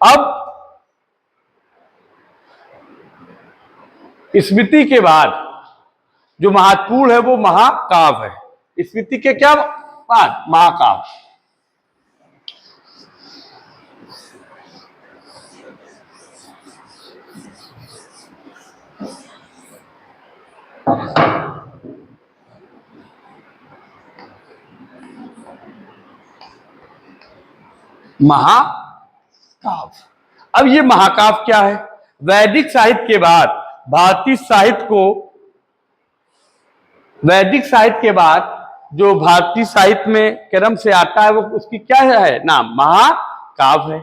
अब स्मृति के बाद जो महत्वपूर्ण है वो महाकाव्य है। स्मृति के क्या बाद महाकाव्य। महाकाव्य। अब ये महाकाव्य क्या है? वैदिक साहित्य के बाद भारतीय साहित्य को, वैदिक साहित्य के बाद जो भारतीय साहित्य में क्रम से आता है वो उसकी क्या है नाम? महाकाव्य है।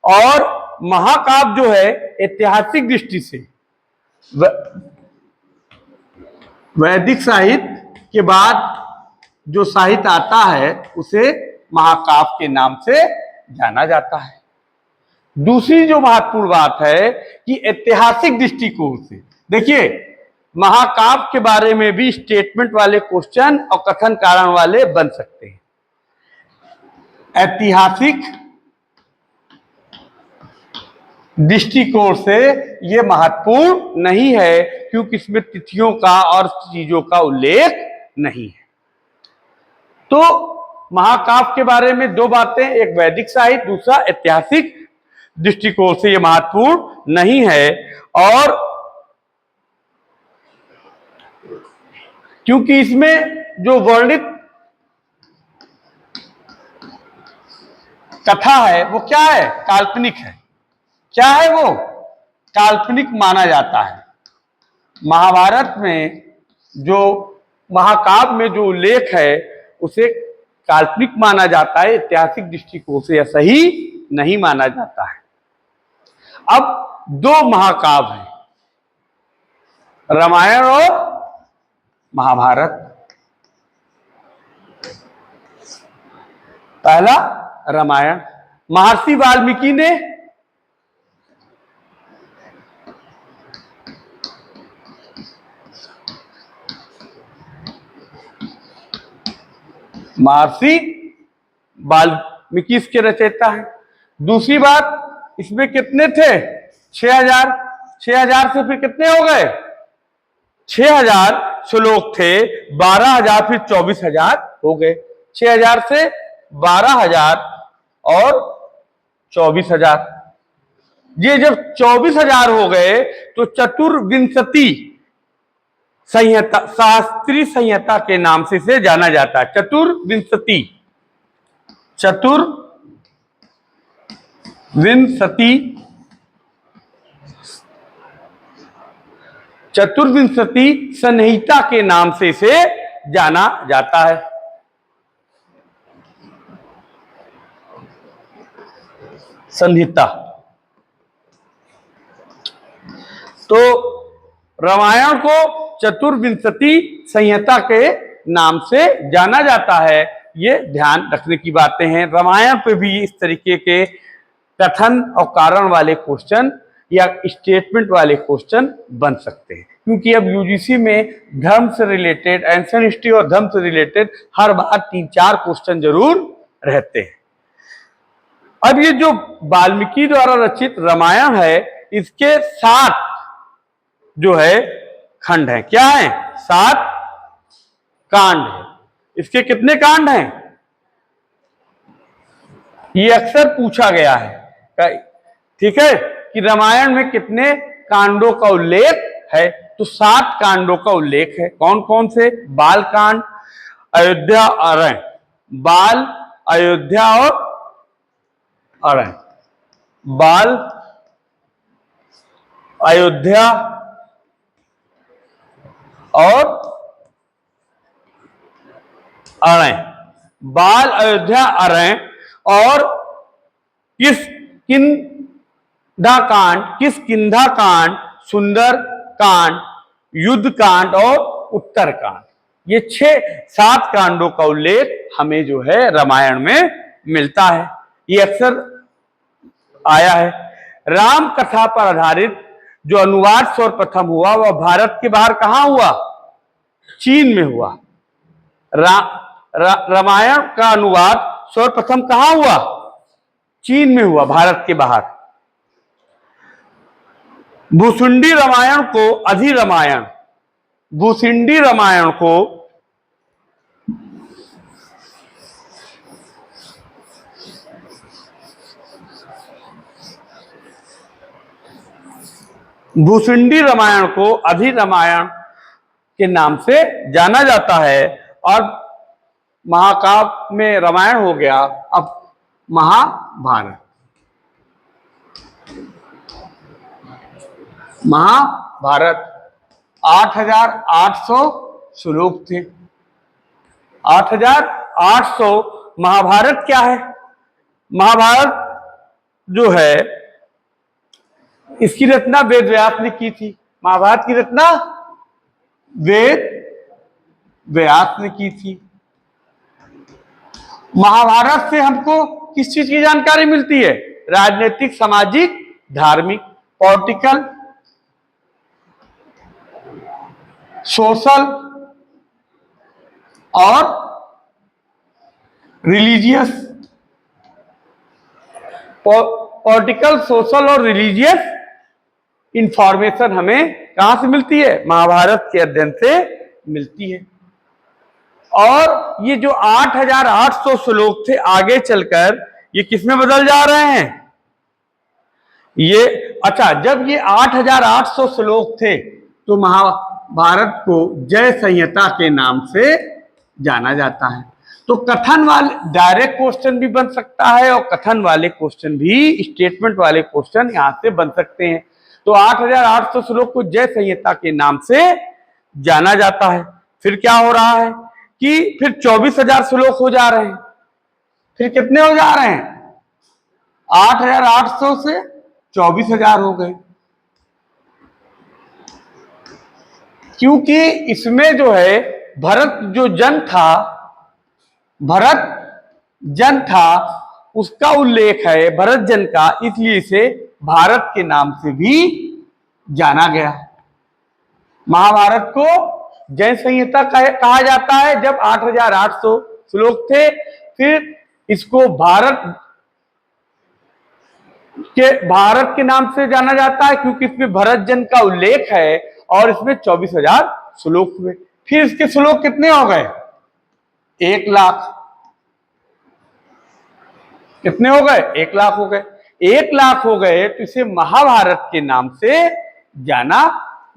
और महाकाव्य जो है ऐतिहासिक दृष्टि से वैदिक साहित्य के बाद जो साहित्य आता है उसे महाकाव्य के नाम से जाना जाता है। दूसरी जो महत्वपूर्ण बात है कि ऐतिहासिक दृष्टिकोण से देखिए, महाकाव्य के बारे में भी स्टेटमेंट वाले क्वेश्चन और कथन कारण वाले बन सकते हैं। ऐतिहासिक दृष्टिकोण से यह महत्वपूर्ण नहीं है क्योंकि इसमें तिथियों का और चीजों का उल्लेख नहीं है। तो महाकाव्य के बारे में दो बातें, एक वैदिक साहित्य, दूसरा ऐतिहासिक दृष्टिकोण से यह महत्वपूर्ण नहीं है। और क्योंकि इसमें जो वर्णित कथा है वो क्या है? काल्पनिक है। क्या है वो? काल्पनिक माना जाता है। महाभारत में जो महाकाव्य में जो उल्लेख है उसे काल्पनिक माना जाता है, ऐतिहासिक दृष्टिकोण से यह सही नहीं माना जाता है। अब दो महाकाव्य हैं, रामायण और महाभारत। पहला रामायण, महर्षि वाल्मीकि ने वाल्मीकि इसके रचयिता है। दूसरी बात, इसमें कितने थे? 6000। 6000 से फिर कितने हो गए? 6000 श्लोक थे, 12000 फिर 24000 हो गए। 6000 से 12000 और 24000, ये जब 24000 हो गए तो चतुर्विंशति संहिता, शास्त्रीय संहिता के नाम से इसे जाना जाता है। चतुर्विंशति संहिता के नाम से इसे जाना जाता है। संहिता। तो रामायण को चतुर्विंशति संहिता के नाम से जाना जाता है। ये ध्यान रखने की बातें हैं। रामायण पे भी इस तरीके के कथन और कारण वाले क्वेश्चन या स्टेटमेंट वाले क्वेश्चन बन सकते हैं, क्योंकि अब यूजीसी में धर्म से रिलेटेड, एंशिएंट हिस्ट्री और धर्म से रिलेटेड हर बार 3-4 क्वेश्चन जरूर रहते हैं। अब ये जो वाल्मीकि द्वारा रचित रामायण है, इसके 7 जो है खंड है। क्या है? 7 कांड है। इसके कितने कांड हैं? ये अक्सर पूछा गया है, ठीक है, कि रामायण में कितने कांडों का उल्लेख है? तो 7 कांडों का उल्लेख है। कौन कौन से? बाल कांड, अयोध्या, अरण्य। बाल, अयोध्या और अरण्य। बाल, अयोध्या और अरण्य। बाल, अयोध्या, अरण्य। और किष्किंधा कांड, सुंदर कांड, युद्ध कांड और उत्तर कांड। ये 7 कांडों का उल्लेख हमें जो है रामायण में मिलता है। ये अक्सर आया है। राम कथा पर आधारित जो अनुवाद सर्वप्रथम हुआ वह भारत के बाहर कहां हुआ? चीन में हुआ। रामायण का अनुवाद सर्वप्रथम कहां हुआ? चीन में हुआ, भारत के बाहर। भुसुंडी रामायण को अधिरामायण, भुसुंडी रामायण को भुसुंडी रामायण को अधिरामायण के नाम से जाना जाता है। और महाकाव्य में रामायण हो गया, अब महाभारत। महाभारत 8,800 श्लोक थे। 8,800। महाभारत क्या है? महाभारत जो है इसकी रचना वेद व्यास ने की थी। महाभारत की रचना वेद व्यास ने की थी। महाभारत से हमको किस चीज की जानकारी मिलती है? राजनीतिक, सामाजिक, धार्मिक, पॉलिटिकल, सोशल और रिलीजियस। पॉलिटिकल, सोशल और रिलीजियस इंफॉर्मेशन हमें कहां से मिलती है? महाभारत के अध्ययन से मिलती है। और ये जो 8,800 श्लोक थे, आगे चलकर ये किसमें बदल जा रहे हैं? ये अच्छा, जब ये 8,800 श्लोक थे तो महाभारत को जय संहिता के नाम से जाना जाता है। तो कथन वाले डायरेक्ट क्वेश्चन भी बन सकता है और कथन वाले क्वेश्चन भी, स्टेटमेंट वाले क्वेश्चन यहां से बन सकते हैं। तो 8,800 श्लोक को जय संहिता के नाम से जाना जाता है। फिर क्या हो रहा है कि फिर 24,000 श्लोक हो जा रहे हैं। फिर कितने हो जा रहे हैं? 8,800 से 24,000 हो गए, क्योंकि इसमें जो है भरत जो जन था, भरत जन था उसका उल्लेख है, भरत जन का, इसलिए इसे भारत के नाम से भी जाना गया। महाभारत को जय संहिता कहा जाता है जब 8,800 श्लोक थे। फिर इसको भारत के नाम से जाना जाता है क्योंकि इसमें भरत जन का उल्लेख है और इसमें 24,000 श्लोक हुए। फिर इसके श्लोक कितने हो गए? 1 लाख। कितने हो गए? 1 लाख हो गए। 1 लाख हो गए तो इसे महाभारत के नाम से जाना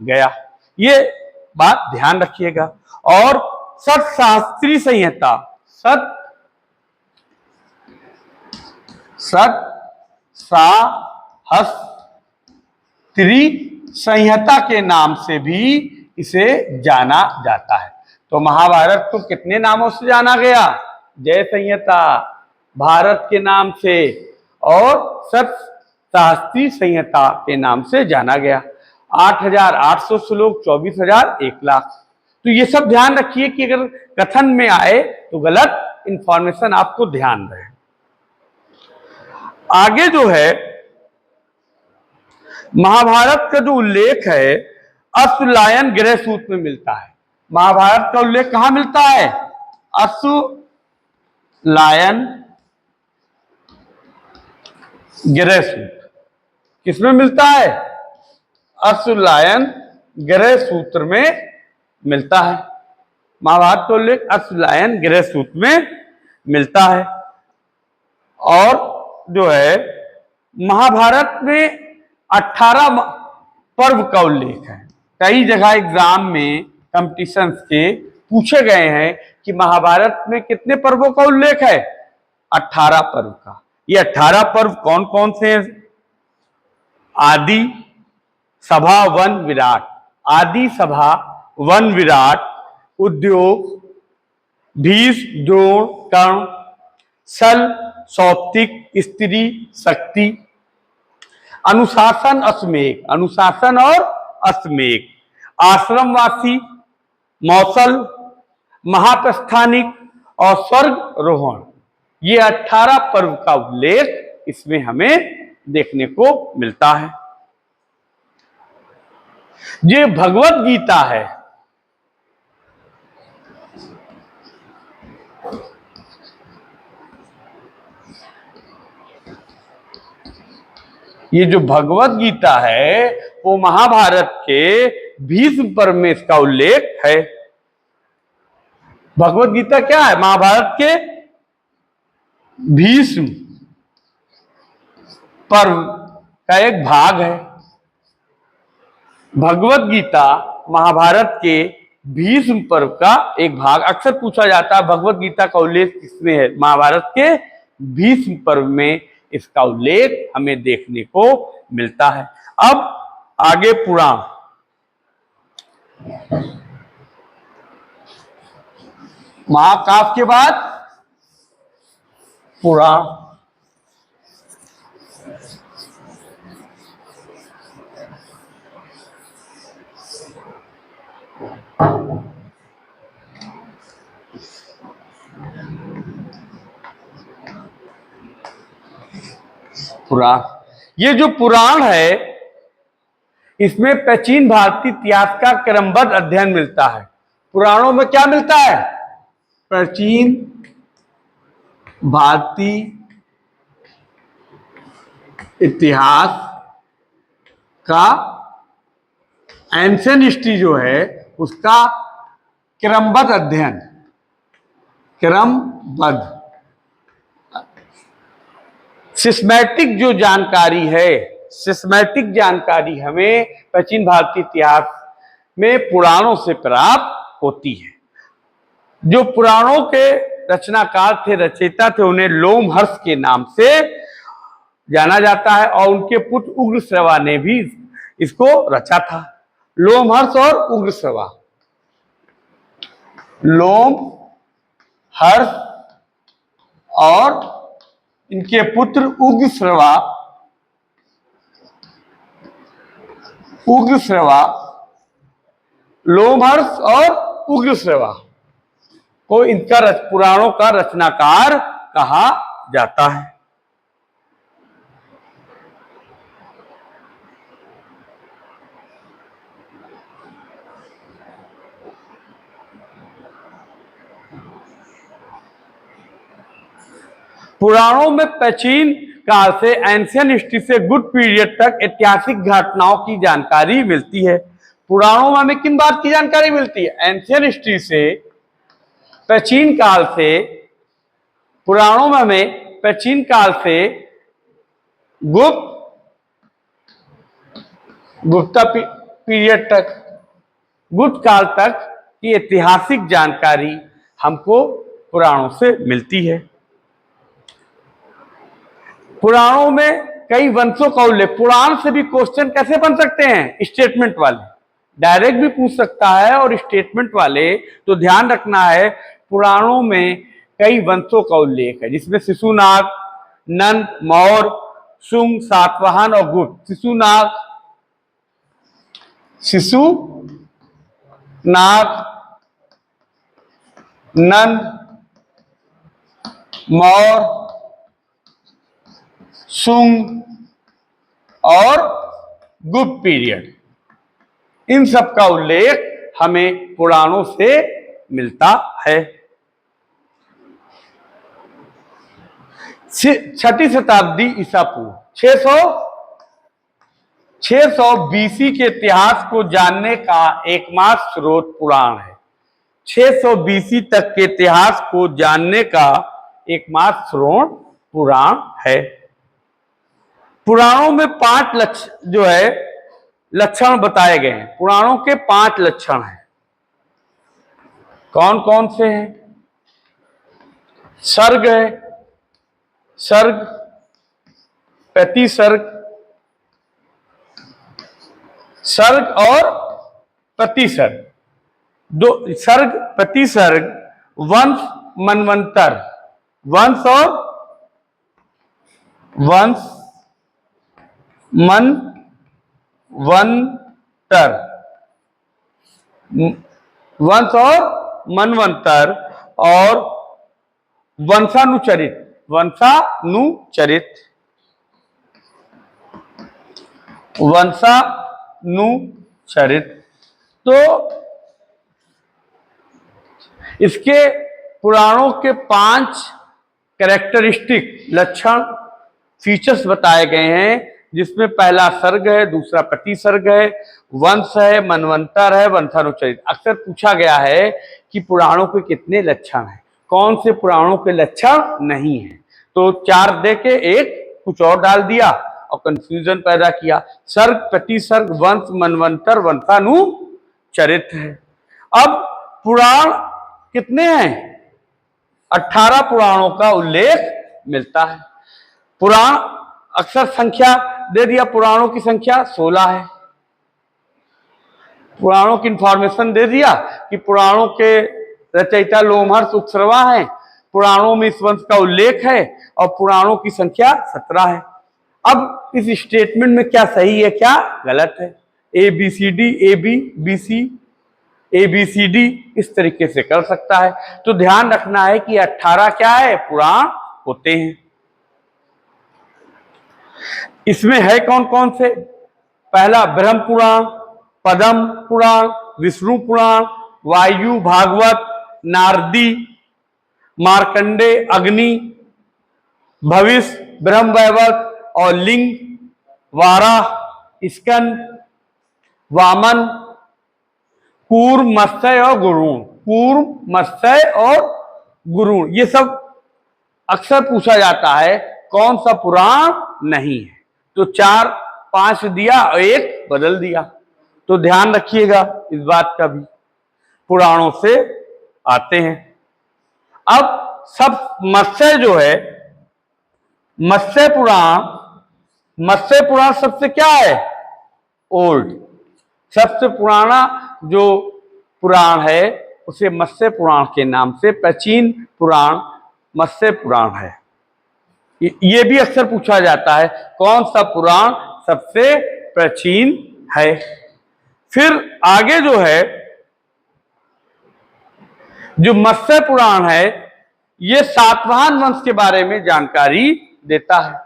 गया। ये बात ध्यान रखिएगा। और सतशास्त्री संहिता, सतशास्त्री संहिता के नाम से भी इसे जाना जाता है। तो महाभारत को कितने नामों से जाना गया? जय संहिता, भारत के नाम से, और सतशास्त्री संहिता के नाम से जाना गया। 8,800 श्लोक, 24,000, 1 लाख। तो ये सब ध्यान रखिए कि अगर कथन में आए तो गलत इंफॉर्मेशन आपको ध्यान रहे। आगे जो है महाभारत का जो उल्लेख है अश्वलायन गृह सूत्र में मिलता है। महाभारत का उल्लेख कहां मिलता है? अश्वलायन गृह सूत्र। किसमें मिलता है? अश्वलायन गृह सूत्र में मिलता है। महाभारत का उल्लेख अश्वलायन गृह सूत्र में मिलता है। और जो है महाभारत में 18 पर्व का उल्लेख है। कई जगह एग्जाम में कंपटीशंस के पूछे गए हैं कि महाभारत में कितने पर्वों का उल्लेख है? 18 पर्व का। ये 18 पर्व कौन कौन से हैं? आदि, सभा, वन, विराट। आदि, सभा, वन, विराट, उद्योग, भीष्म, द्रोण, कर्ण, सल, सौप्तिक, स्त्री, शक्ति, अनुशासन, अश्वमेध। अनुशासन और अश्वमेध। आश्रमवासी, मौसल, महाप्रस्थानिक और स्वर्गारोहण। ये 18 पर्व का उल्लेख इसमें हमें देखने को मिलता है। ये भगवत गीता है। ये जो भगवत गीता है वो महाभारत के भीष्म पर्व में इसका उल्लेख है। भगवत गीता क्या है? महाभारत के भीष्म पर्व का एक भाग है। भगवत गीता महाभारत के भीष्म पर्व का एक भाग। अक्सर पूछा जाता है भगवत गीता का उल्लेख किसमें है? महाभारत के भीष्म पर्व में इसका उल्लेख हमें देखने को मिलता है। अब आगे पुराण। महाकाव्य के बाद पुराण। पुराण, ये जो पुराण है इसमें प्राचीन भारतीय इतिहास का क्रमबद्ध अध्ययन मिलता है। पुराणों में क्या मिलता है? प्राचीन भारतीय इतिहास का एंशिएंट हिस्ट्री जो है उसका क्रमबद्ध अध्ययन, क्रमबद्ध सिस्टमैटिक जो जानकारी है, सिस्टमैटिक जानकारी हमें प्राचीन भारतीय इतिहास में पुराणों से प्राप्त होती है। जो पुराणों के रचनाकार थे, रचयिता थे, उन्हें लोमहर्ष के नाम से जाना जाता है और उनके पुत्र उग्रश्रवा ने भी इसको रचा था। लोमहर्ष और उग्रश्रवा, लोमहर्ष और इनके पुत्र उग्रश्रवा, लोमहर्ष और उग्रश्रवा को इनका पुराणों का रचनाकार कहा जाता है। पुराणों में प्राचीन काल से, एंशिएंट हिस्ट्री से गुड पीरियड तक ऐतिहासिक घटनाओं की जानकारी मिलती है। पुराणों में हमें किन बात की जानकारी मिलती है? एंशिएंट हिस्ट्री से, प्राचीन काल से। पुराणों में हमें प्राचीन काल से गुप्ता पीरियड तक, गुप्त काल तक की ऐतिहासिक जानकारी हमको पुराणों से मिलती है। पुराणों में कई वंशों का उल्लेख। पुराण से भी क्वेश्चन कैसे बन सकते हैं? स्टेटमेंट वाले, डायरेक्ट भी पूछ सकता है और स्टेटमेंट वाले। तो ध्यान रखना है पुराणों में कई वंशों का उल्लेख है, जिसमें शिशुनाग, नंद, मौर्य, शुंग, सातवाहन और गुप्त। शिशुनाग, नंद, मौर्य, शुंग और गुप्त पीरियड, इन सब का उल्लेख हमें पुराणों से मिलता है। 6ठी शताब्दी ईसा पूर्व, 600 बीसी के इतिहास को जानने का एकमात्र स्रोत पुराण है। 600 बीसी तक के इतिहास को जानने का एकमात्र स्रोत पुराण है। पुराणों में 5 लक्षण बताए गए हैं। पुराणों के 5 लक्षण हैं। कौन कौन से हैं? सर्ग है, सर्ग, प्रतिसर्ग, सर्ग और प्रतिसर्ग। दो सर्ग, प्रतिसर्ग, वंश, मनवंतर, वंश और मनवंतर, वंश और मनवंतर और वंशानुचरित, वंशानुचरित। तो इसके पुराणों के 5 कैरेक्टरिस्टिक, लक्षण, फीचर्स बताए गए हैं जिसमें पहला सर्ग है, दूसरा प्रतिसर्ग है, वंश है, मनवंतर है, वंशानुचरित। अक्सर पूछा गया है कि पुराणों के कितने लक्षण हैं, कौन से पुराणों के लक्षण नहीं है। तो 4 दे के एक कुछ और डाल दिया और कंफ्यूजन पैदा किया। सर्ग, प्रतिसर्ग, वंश, मनवंतर, वंशानुचरित है। अब पुराण कितने हैं? 18 पुराणों का उल्लेख मिलता है। पुराण अक्सर संख्या दे दिया, पुराणों की संख्या 16 है। पुराणों की इंफॉर्मेशन दे दिया कि पुराणों के रचयिता लोमहर्षि उत्सर्वा हैं, पुराणों में इस वंश का उल्लेख है और पुराणों की संख्या 17 है। अब इस स्टेटमेंट में क्या सही है, क्या गलत है? ABCD, AB, BC, ABCD इस तरीके से कर सकता है। तो ध्यान रखना है कि 18 क्या है? पुराण होते हैं। इसमें है कौन कौन से? पहला ब्रह्म पुराण, पद्म पुराण, विष्णु पुराण, वायु, भागवत, नारदी, मार्कंडे, अग्नि, भविष्य, ब्रह्म वैवर्त और लिंग, वाराह, स्कंद, वामन, कूर्म, मत्स्य और गुरुण। कूर्म, मत्स्य और गुरुण, ये सब अक्सर पूछा जाता है कौन सा पुराण नहीं है। तो 4 5 दिया और 1 बदल दिया। तो ध्यान रखिएगा इस बात का भी, पुराणों से आते हैं। अब सब मत्स्य जो है, मत्स्य पुराण सबसे क्या है? ओल्ड। सबसे पुराना जो पुराण है उसे मत्स्य पुराण के नाम से, प्राचीन पुराण मत्स्य पुराण है। ये भी अक्सर पूछा जाता है कौन सा पुराण सबसे प्राचीन है। फिर आगे जो है, जो मत्स्य पुराण है ये सातवाहन वंश के बारे में जानकारी देता है।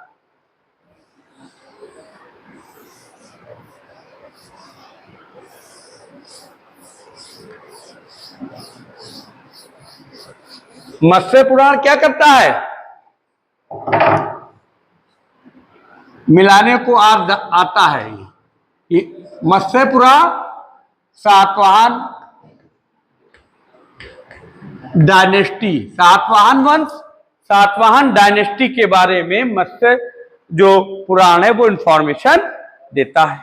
मत्स्य पुराण क्या करता है? मिलाने को आता है। ये मत्स्य पुराण सातवाहन डायनेस्टी, सातवाहन वंश, सातवाहन डायनेस्टी के बारे में मत्स्य जो पुराण है वो इंफॉर्मेशन देता है।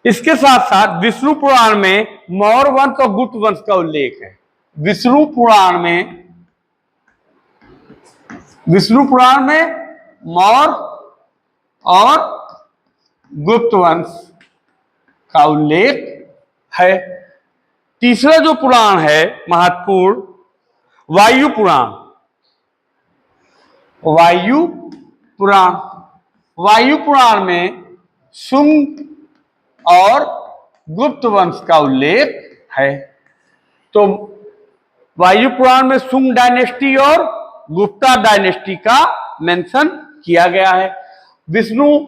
इसके साथ साथ विष्णु पुराण में मौर्य वंश और गुप्त वंश का उल्लेख है। विष्णु पुराण में मौर्य और गुप्त वंश का उल्लेख है। तीसरा जो पुराण है महत्वपूर्ण, वायु पुराण। वायु पुराण में शुंग और गुप्त वंश का उल्लेख है। तो वायु पुराण में शुंग डायनेस्टी और गुप्ता डायनेस्टी का मेंशन किया गया है। विष्णु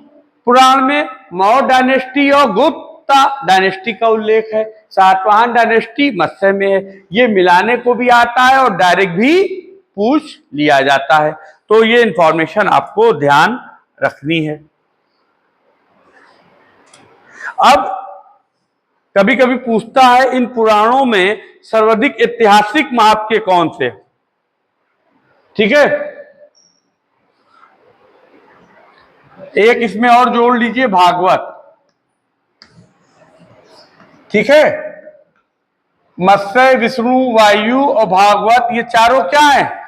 पुराण में मौर्य डायनेस्टी और गुप्ता डायनेस्टी का उल्लेख है। सातवाहन डायनेस्टी मत्स्य में है। ये मिलाने को भी आता है और डायरेक्ट भी पूछ लिया जाता है। तो ये इंफॉर्मेशन आपको ध्यान रखनी है। अब कभी कभी पूछता है इन पुराणों में सर्वाधिक ऐतिहासिक महत्व के कौन से? ठीक है, एक इसमें और जोड़ लीजिए, भागवत। ठीक है, मत्स्य, विष्णु, वायु और भागवत, ये चारों क्या है?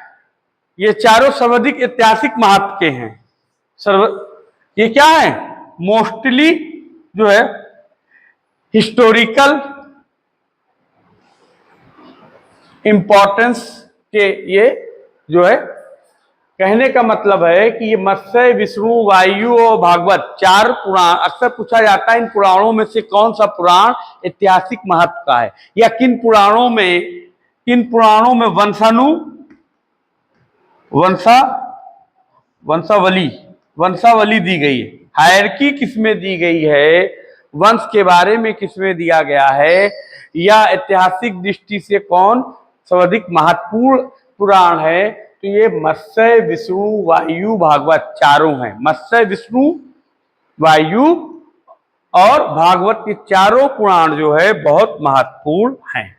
ये चारों सर्वाधिक ऐतिहासिक महत्व के हैं। ये क्या है? मोस्टली जो है हिस्टोरिकल इंपॉर्टेंस के, ये जो है कहने का मतलब है कि ये मत्स्य, विष्णु, वायु और भागवत 4 पुराण, अक्सर पूछा जाता है इन पुराणों में से कौन सा पुराण ऐतिहासिक महत्व का है, या किन पुराणों में वंशावली दी गई है। हायरकी किसमें दी गई है, वंश के बारे में किसमें दिया गया है, या ऐतिहासिक दृष्टि से कौन सर्वाधिक महत्वपूर्ण पुराण है। तो ये मत्स्य, विष्णु, वायु, भागवत चारों हैं। मत्स्य, विष्णु, वायु और भागवत के चारों पुराण जो है बहुत महत्वपूर्ण हैं।